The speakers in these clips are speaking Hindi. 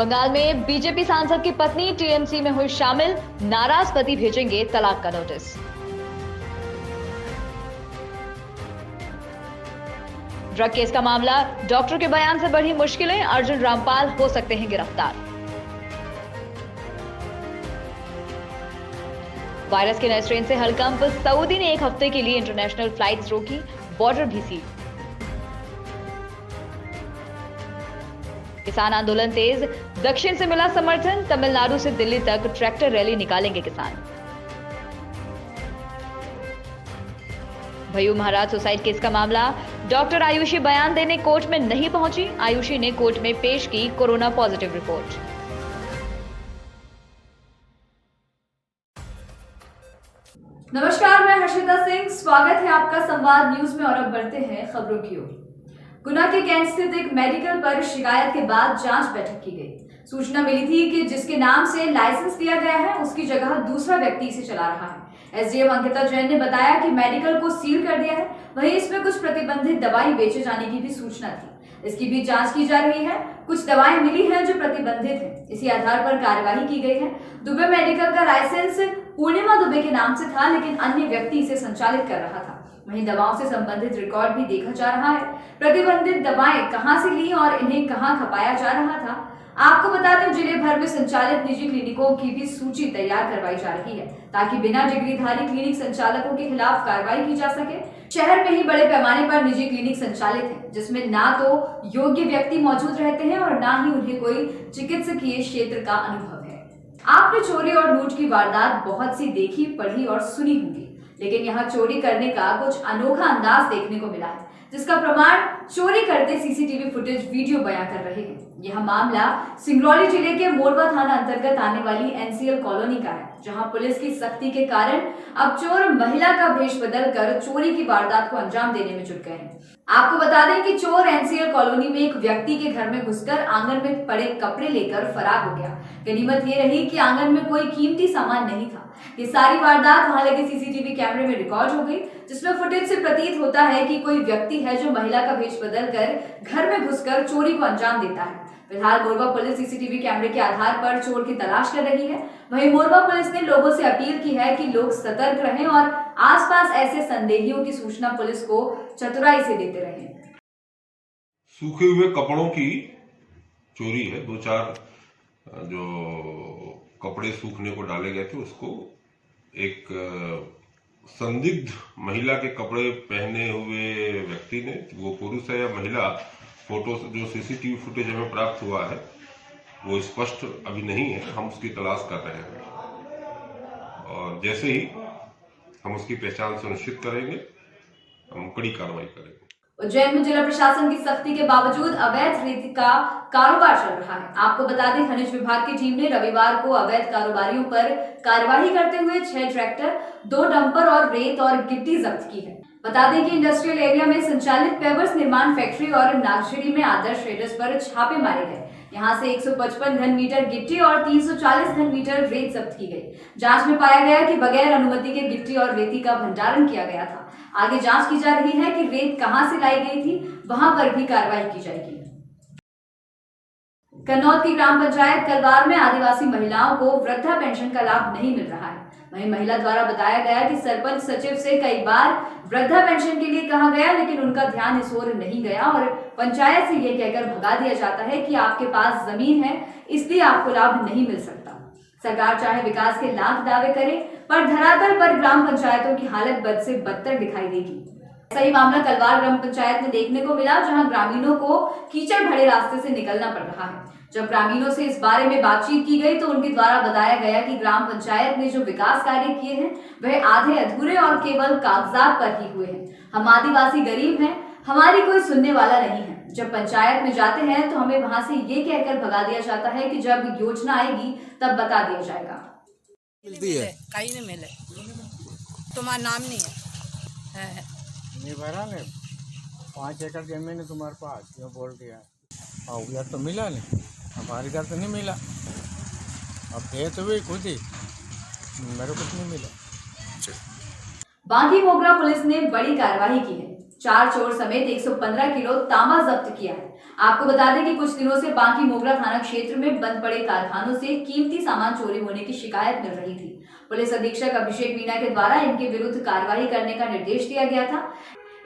बंगाल में बीजेपी सांसद की पत्नी टीएमसी में हुई शामिल, नाराज पति भेजेंगे तलाक का नोटिस। ड्रग केस का मामला, डॉक्टर के बयान से बढ़ी मुश्किलें, अर्जुन रामपाल हो सकते हैं गिरफ्तार। वायरस के नए स्ट्रेन से हड़कंप, सऊदी ने 1 हफ्ते के लिए इंटरनेशनल फ्लाइट्स रोकी, बॉर्डर भी सील। किसान आंदोलन तेज, दक्षिण से मिला समर्थन, तमिलनाडु से दिल्ली तक ट्रैक्टर रैली निकालेंगे किसान। भय्यू महाराज सुसाइड केस का मामला, डॉक्टर आयुषी बयान देने कोर्ट में नहीं पहुंची, आयुषी ने कोर्ट में पेश की कोरोना पॉजिटिव रिपोर्ट। नमस्कार, मैं हर्षिता सिंह, स्वागत है आपका संवाद न्यूज में। और अब बढ़ते हैं खबरों की ओर। गुना के कैंट स्थित एक मेडिकल पर शिकायत के बाद जांच बैठक की गई। सूचना मिली थी कि जिसके नाम से लाइसेंस दिया गया है उसकी जगह दूसरा व्यक्ति इसे चला रहा है। एसडीएम अंकिता जैन ने बताया कि मेडिकल को सील कर दिया है, वहीं इसमें कुछ प्रतिबंधित दवाई बेचे जाने की भी सूचना थी। इसकी भी जांच की जा रही है। कुछ दवाएं मिली हैं जो प्रतिबंधित हैं, इसी आधार पर कार्यवाही की गई है। दुबे मेडिकल का लाइसेंस पूर्णिमा दुबे के नाम से था, लेकिन अन्य व्यक्ति इसे संचालित कर रहा था। वहीं दवाओं से संबंधित रिकॉर्ड भी देखा जा रहा है। प्रतिबंधित दवाएं कहां से ली और इन्हें कहां खपाया जा रहा था, आपको बता दें जिले भर में संचालित निजी क्लिनिकों की भी सूची तैयार करवाई जा रही है, ताकि बिना डिग्रीधारी क्लिनिक संचालकों के खिलाफ कार्रवाई की जा सके। शहर में ही बड़े पैमाने पर निजी क्लिनिक संचालित है, जिसमें ना तो योग्य व्यक्ति मौजूद रहते हैं और ना ही उन्हें कोई चिकित्सकीय क्षेत्र का अनुभव है। आपने चोरी और लूट की वारदात बहुत सी देखी, पढ़ी और सुनी होंगी, लेकिन यहाँ चोरी करने का कुछ अनोखा अंदाज देखने को मिला है, जिसका प्रमाण चोरी करते सीसीटीवी फुटेज वीडियो बयां कर रहे हैं। यह मामला सिंगरौली जिले के मोरवा थाना अंतर्गत आने वाली एनसीएल कॉलोनी का है, जहां पुलिस की सख्ती के कारण अब चोर महिला का भेष बदलकर चोरी की वारदात को अंजाम देने में जुट गए हैं। आपको बता दें कि चोर एनसीएल कॉलोनी में एक व्यक्ति के घर में घुसकर आंगन में पड़े कपड़े लेकर फरार हो गया। गनीमत ये रही कि आंगन में कोई कीमती सामान नहीं था। ये सारी वारदात वहां लगे सीसीटीवी कैमरे में रिकॉर्ड हो गई, जिसमें फुटेज से प्रतीत होता है कि कोई व्यक्ति है जो महिला का भेष बदलकर घर में घुसकर चोरी को अंजाम देता है। फिलहाल मोरवा पुलिस सीसीटीवी कैमरे के आधार पर चोर की तलाश कर रही है। वहीं मोरवा पुलिस ने लोगों से अपील की है कि लोग सतर्क रहें और आसपास ऐसे संदेहियों की सूचना पुलिस को चतुराई से देते रहें। सूखे हुए कपड़ों की चोरी है। 2-4 जो कपड़े सूखने को डाले गए थे, उसको एक संदिग्ध महिला के कपड़े पहने हुए व्यक्ति ने, वो पुरुष है या महिला, फोटो जो सीसीटीवी फुटेज हमें प्राप्त हुआ है वो स्पष्ट अभी नहीं है, हम उसकी तलाश कर रहे हैं और जैसे ही हम उसकी पहचान सुनिश्चित करेंगे हम कड़ी कार्रवाई करेंगे। उज्जैन में जिला प्रशासन की सख्ती के बावजूद अवैध रेती का कारोबार चल रहा है। आपको बता दें खनिज विभाग की टीम ने रविवार को अवैध कारोबारियों पर कार्यवाही करते हुए 6 ट्रैक्टर, 2 डंपर और रेत और गिट्टी जब्त की है। बता दें कि इंडस्ट्रियल एरिया में संचालित पेवर्स निर्माण फैक्ट्री और नागझरी में आदर्श ट्रेडर्स पर छापे मारे गए। यहाँ से 155 घन मीटर गिट्टी और 340 घन मीटर रेत जब्त की गई। जांच में पाया गया कि बगैर अनुमति के गिट्टी और रेती का भंडारण किया गया था। आगे जांच की जा रही है कि रेत कहां से लाई गई थी, वहां पर भी कार्रवाई की जाएगी। कन्नौद की ग्राम पंचायत कलवार में आदिवासी महिलाओं को वृद्धा पेंशन का लाभ नहीं मिल रहा है। वहीं महिला द्वारा बताया गया कि सरपंच सचिव से कई बार वृद्धा पेंशन के लिए कहा गया, लेकिन उनका ध्यान इस ओर नहीं गया और पंचायत से ये कहकर भगा दिया जाता है कि आपके पास जमीन है, इसलिए आपको लाभ नहीं मिल सकता। सरकार चाहे विकास के लाख दावे करे, पर धरातल पर ग्राम पंचायतों की हालत बद से बदतर दिखाई देगी। ऐसा ही मामला कलवार ग्राम पंचायत में देखने को मिला, जहां ग्रामीणों को कीचड़ भरे रास्ते से निकलना पड़ रहा है। जब ग्रामीणों से इस बारे में बातचीत की गई तो उनके द्वारा बताया गया कि ग्राम पंचायत ने जो विकास कार्य किए हैं वह आधे अधूरे और केवल कागजात पर ही हुए हैं। हम आदिवासी गरीब हैं, हमारी कोई सुनने वाला नहीं है। जब पंचायत में जाते हैं तो हमें वहां से ये कहकर भगा दिया जाता है कि जब योजना आएगी तब बता दिया जाएगा। मिलती है कहीं नहीं मिले, तुम्हारा नाम नहीं है नहीं भरा ने 5 एकड़ जमीन है तुम्हारे पास, जो बोल दिया और उधर तो मिला नहीं, हमारे घर तो नहीं मिला। अब दे तो भी खुद ही, मेरे कुछ नहीं मिला। बांकी मोगरा पुलिस ने बड़ी कार्रवाई की है। 4 चोर समेत 115 किलो तांबा जब्त किया है। आपको बता दें कि कुछ दिनों से बांकी मोगरा थाना क्षेत्र में बंद पड़े कारखानों से कीमती सामान चोरी होने की शिकायत मिल रही थी। पुलिस अधीक्षक अभिषेक मीणा के द्वारा इनके विरुद्ध कार्रवाई करने का निर्देश दिया गया था।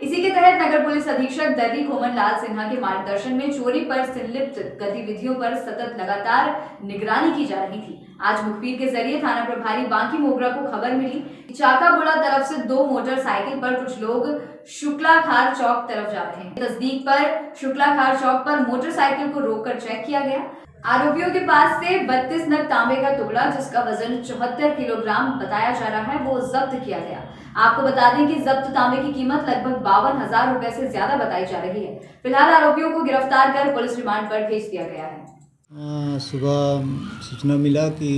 इसी के तहत नगर पुलिस अधीक्षक दर्री खोमन लाल सिन्हा के मार्गदर्शन में चोरी पर संलिप्त गतिविधियों पर सतत लगातार निगरानी की जा रही थी। आज मुखबिर के जरिए थाना प्रभारी बांकी मोगरा को खबर मिली कि चाकाबुड़ा तरफ से 2 मोटरसाइकिल पर कुछ लोग शुक्लाखार चौक तरफ जा रहे हैं। तस्दीक पर शुक्लाखार चौक पर मोटरसाइकिल को रोककर चेक किया गया। आरोपियों के पास से 32 नग तांबे का टुकड़ा जिसका वजन 74 किलोग्राम बताया जा रहा है वो जब्त किया गया। आपको बता दें कि जब्त तांबे की कीमत लगभग 52,000 रुपए से ज्यादा बताई जा रही है। फिलहाल आरोपियों को गिरफ्तार कर पुलिस रिमांड पर भेज दिया गया है। सुबह सूचना मिला कि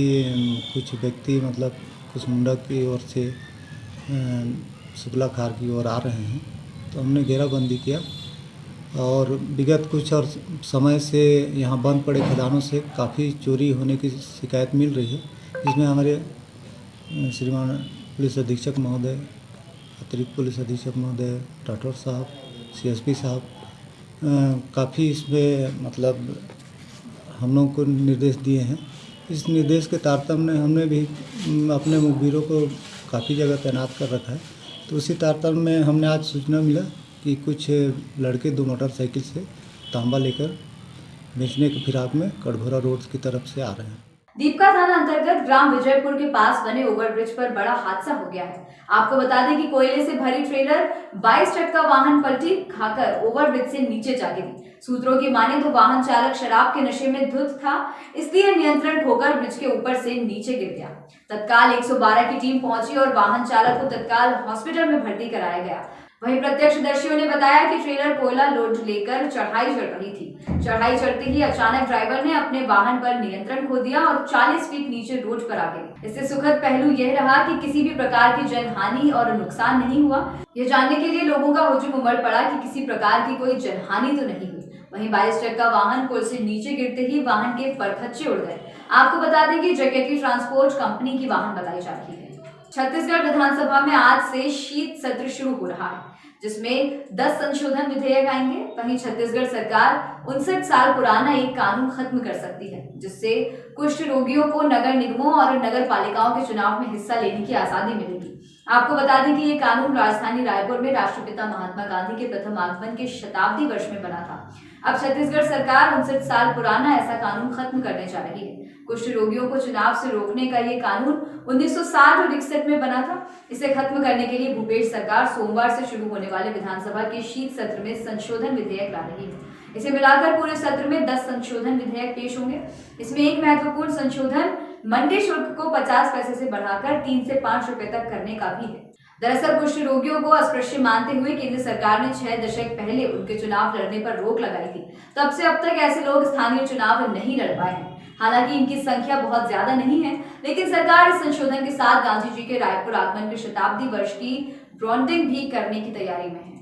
कुछ व्यक्ति मतलब कुछ मुंडा की ओर से शुक्लाखार की ओर आ रहे हैं, तो हमने घेराबंदी किया और विगत कुछ और समय से यहाँ बंद पड़े खदानों से काफ़ी चोरी होने की शिकायत मिल रही है, जिसमें हमारे श्रीमान पुलिस अधीक्षक महोदय, अतिरिक्त पुलिस अधीक्षक महोदय, राठौर साहब, CSP साहब काफ़ी इसमें मतलब हम लोगों को निर्देश दिए हैं। इस निर्देश के तारतम्य में हमने भी अपने मुखबिरों को काफ़ी जगह तैनात कर रखा है। तो उसी तारतम्य में हमने आज सूचना मिला कि कुछ लड़के 2 मोटरसाइकिल से तांबा लेकर बेचने के फिराक में कटघोरा रोड की तरफ से आ रहे हैं। दीपका थाना अंतर्गत ग्राम विजयपुर के पास बने ओवरब्रिज पर बड़ा हादसा हो गया है। आपको बता दें कि कोयले से भरी ट्रेलर 22 चक्का वाहन पलटी खाकर ओवरब्रिज से नीचे जा गिरी। सूत्रों की माने तो वाहन चालक शराब के नशे में धुत था, इसलिए नियंत्रण खोकर ब्रिज के ऊपर से नीचे गिर गया। तत्काल 112 की टीम पहुंची और वाहन चालक को तत्काल हॉस्पिटल में भर्ती कराया गया। वहीं प्रत्यक्षदर्शियों ने बताया कि ट्रेलर कोयला लोड लेकर चढ़ाई चढ़ रही थी। चढ़ाई चढ़ते ही अचानक ड्राइवर ने अपने वाहन पर नियंत्रण खो दिया और 40 फीट नीचे रोड पर आ गई। इससे सुखद पहलू यह रहा कि किसी भी प्रकार की जनहानि और नुकसान नहीं हुआ। यह जानने के लिए लोगों का हुजूम उमड़ पड़ा कि किसी प्रकार की कोई जनहानि तो नहीं हुई। वहीं 22 चक्का वाहन पुल से नीचे गिरते ही वाहन के परखच्चे उड़ गए। आपको बता दें कि जकेटी ट्रांसपोर्ट कंपनी की वाहन बताई जा रही है। छत्तीसगढ़ विधानसभा में आज से शीत सत्र शुरू हो रहा है, जिसमें 10 संशोधन विधेयक आएंगे। वहीं छत्तीसगढ़ सरकार 59 साल पुराना एक कानून खत्म कर सकती है, जिससे कुष्ठ रोगियों को नगर निगमों और नगर पालिकाओं के चुनाव में हिस्सा लेने की आजादी मिलेगी। आपको बता दें कि ये कानून राजधानी रायपुर में राष्ट्रपिता महात्मा गांधी के प्रथम आगमन के शताब्दी वर्ष में बना था। अब छत्तीसगढ़ सरकार 59 साल पुराना ऐसा कानून खत्म करने जा रही है। कुष्ठ रोगियों को चुनाव से रोकने का ये कानून 1960 और 61 में बना था। इसे खत्म करने के लिए भूपेश सरकार सोमवार से शुरू होने वाले विधानसभा के शीत सत्र में संशोधन विधेयक ला रही है। इसे मिलाकर पूरे सत्र में 10 संशोधन विधेयक पेश होंगे। इसमें एक महत्वपूर्ण संशोधन मंडी शुल्क को 50 पैसे से बढ़ाकर 3 से 5 रुपए तक करने का भी है। दरअसल कुष्ठ रोगियों को अस्पृश्य मानते हुए केंद्र सरकार ने 6 दशक पहले उनके चुनाव लड़ने पर रोक लगाई थी। तब से अब तक ऐसे लोग स्थानीय चुनाव नहीं लड़ पाए हैं। हालांकि इनकी संख्या बहुत ज्यादा नहीं है, लेकिन सरकार इस संशोधन के साथ गांधी जी के रायपुर आगमन के शताब्दी वर्ष की ब्रांडिंग भी करने की तैयारी में है।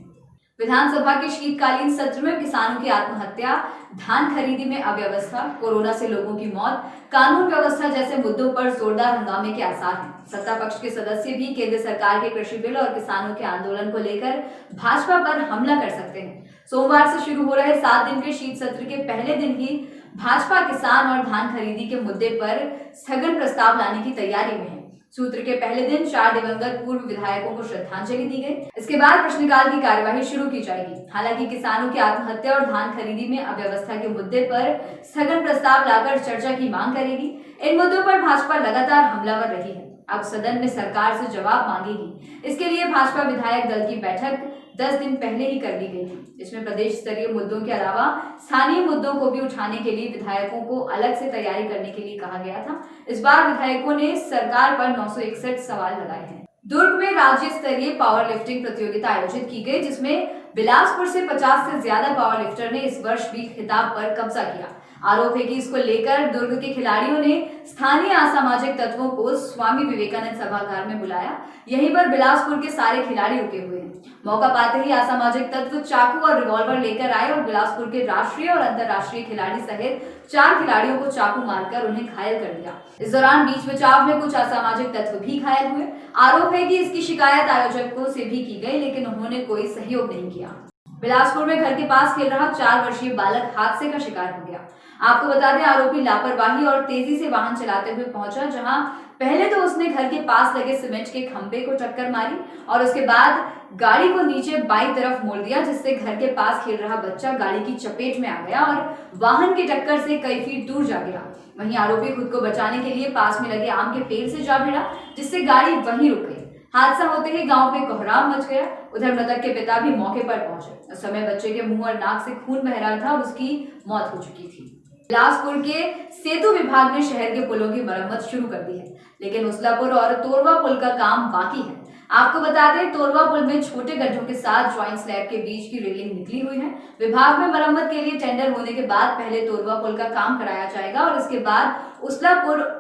विधानसभा के शीतकालीन सत्र में किसानों की आत्महत्या, धान खरीदी में अव्यवस्था, कोरोना से लोगों की मौत, कानून व्यवस्था जैसे मुद्दों पर जोरदार हंगामे के आसार हैं। सत्ता पक्ष के सदस्य भी केंद्र सरकार के कृषि बिल और किसानों के आंदोलन को लेकर भाजपा पर हमला कर सकते हैं। सोमवार से शुरू हो रहे 7 दिन के शीत सत्र के पहले दिन ही भाजपा किसान और धान खरीदी के मुद्दे पर स्थगन प्रस्ताव लाने की तैयारी में है। सूत्र के पहले दिन 4 दिवंगत पूर्व विधायकों को श्रद्धांजलि दी गई। इसके बाद प्रश्नकाल की कार्यवाही शुरू की जाएगी। हालांकि किसानों की आत्महत्या और धान खरीदी में अव्यवस्था के मुद्दे पर स्थगन प्रस्ताव लाकर चर्चा की मांग करेगी। इन मुद्दों पर भाजपा लगातार हमलावर रही है। अब सदन में सरकार से जवाब मांगेगी। इसके लिए भाजपा विधायक दल की बैठक 10 दिन पहले ही कर ली गई थी। इसमें प्रदेश स्तरीय मुद्दों के अलावा स्थानीय मुद्दों को भी उठाने के लिए विधायकों को अलग से तैयारी करने के लिए कहा गया था। इस बार विधायकों ने सरकार पर 961 सवाल लगाए हैं। दुर्ग में राज्य स्तरीय पावर लिफ्टिंग प्रतियोगिता आयोजित की गई, जिसमें बिलासपुर से 50 से ज्यादा पावर लिफ्टर ने इस वर्ष भी खिताब पर कब्जा किया। आरोप है कि इसको लेकर दुर्ग के खिलाड़ियों ने स्थानीय असामाजिक तत्वों को स्वामी विवेकानंद सभागार में बुलाया। यहीं पर बिलासपुर के सारे खिलाड़ी रुके हुए हैं। मौका पाते ही असामाजिक तत्व चाकू और रिवॉल्वर लेकर आए और बिलासपुर के राष्ट्रीय और अंतर्राष्ट्रीय खिलाड़ी सहित 4 खिलाड़ियों को चाकू मारकर उन्हें घायल कर दिया। इस दौरान बीच बचाव में कुछ असामाजिक तत्व भी घायल हुए। आरोप है कि इसकी शिकायत आयोजकों से भी की गई, लेकिन उन्होंने कोई सहयोग नहीं किया। बिलासपुर में घर के पास खेल रहा 4 वर्षीय बालक हादसे का शिकार हो गया। आपको बता दें, आरोपी लापरवाही और तेजी से वाहन चलाते हुए पहुंचा, जहां पहले तो उसने घर के पास लगे सीमेंट के खंभे को टक्कर मारी और उसके बाद गाड़ी को नीचे बाईं तरफ मोड़ दिया, जिससे घर के पास खेल रहा बच्चा गाड़ी की चपेट में आ गया और वाहन की टक्कर से कई फीट दूर जा गिरा। वहीं आरोपी खुद को बचाने के लिए पास में लगे आम के पेड़ से जा भिड़ा, जिससे गाड़ी वहीं रुक गई। हादसा होते ही गांव में कोहराम मच गया। उधर मृतक के पिता भी मौके पर पहुंचे। उस समय बच्चे के मुंह और नाक से खून बह रहा था और उसकी मौत हो चुकी थी। बिलासपुर के सेतु विभाग ने शहर के पुलों की मरम्मत शुरू कर दी है, लेकिन उसलापुर और तोरवा पुल का काम बाकी है। आपको बता दें, तोरवा पुल में छोटे गड्ढों के साथ ज्वाइंट स्लैब के बीच की रेलिंग निकली हुई है। विभाग में मरम्मत के लिए टेंडर होने के बाद पहले तोरवा पुल का काम कराया जाएगा और इसके बाद उसलापुर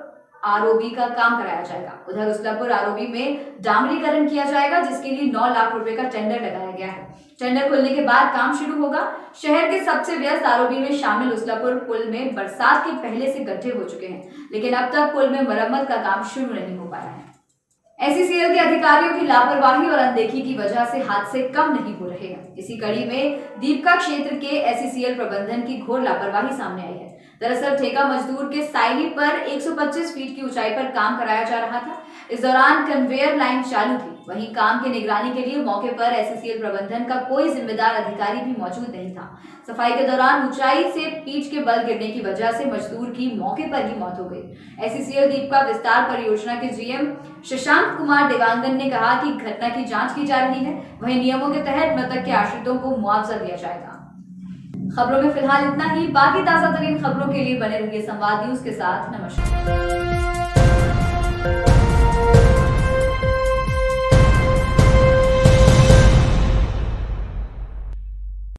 आरओबी का काम कराया जाएगा। उधर उसलापुर आरओबी में डामरीकरण किया जाएगा, जिसके लिए 9 लाख रुपए का टेंडर लगाया गया है। टेंडर खुलने के बाद काम शुरू होगा। शहर के सबसे व्यस्त आरओबी में शामिल उसलापुर पुल में बरसात के पहले से गड्ढे हो चुके हैं, लेकिन अब तक पुल में मरम्मत का काम शुरू नहीं हो पाया है। एसईसीएल के अधिकारियों की लापरवाही और अनदेखी की वजह से हादसे कम नहीं हो रहे हैं। इसी कड़ी में दीपका क्षेत्र के एसईसीएल प्रबंधन की घोर लापरवाही सामने आई है। दरअसल ठेका मजदूर के साइनी पर 125 फीट की ऊंचाई पर काम कराया जा रहा था। इस दौरान कन्वेयर लाइन चालू थी। वहीं काम की निगरानी के लिए मौके पर एसईसीएल प्रबंधन का कोई जिम्मेदार अधिकारी भी मौजूद नहीं था। सफाई के दौरान ऊंचाई से पीठ के बल गिरने की वजह से मजदूर की मौके पर ही मौत हो गई। एसईसीएल दीपका विस्तार परियोजना के जीएम शशांक कुमार देवांगन ने कहा कि घटना की जांच की जा रही है। वहीं नियमों के तहत मृतक के आश्रितों को मुआवजा दिया जाएगा। खबरों में फिलहाल इतना ही। बाकी ताजा तरीन खबरों के लिए बने रहिए संवाद न्यूज के साथ। नमस्कार।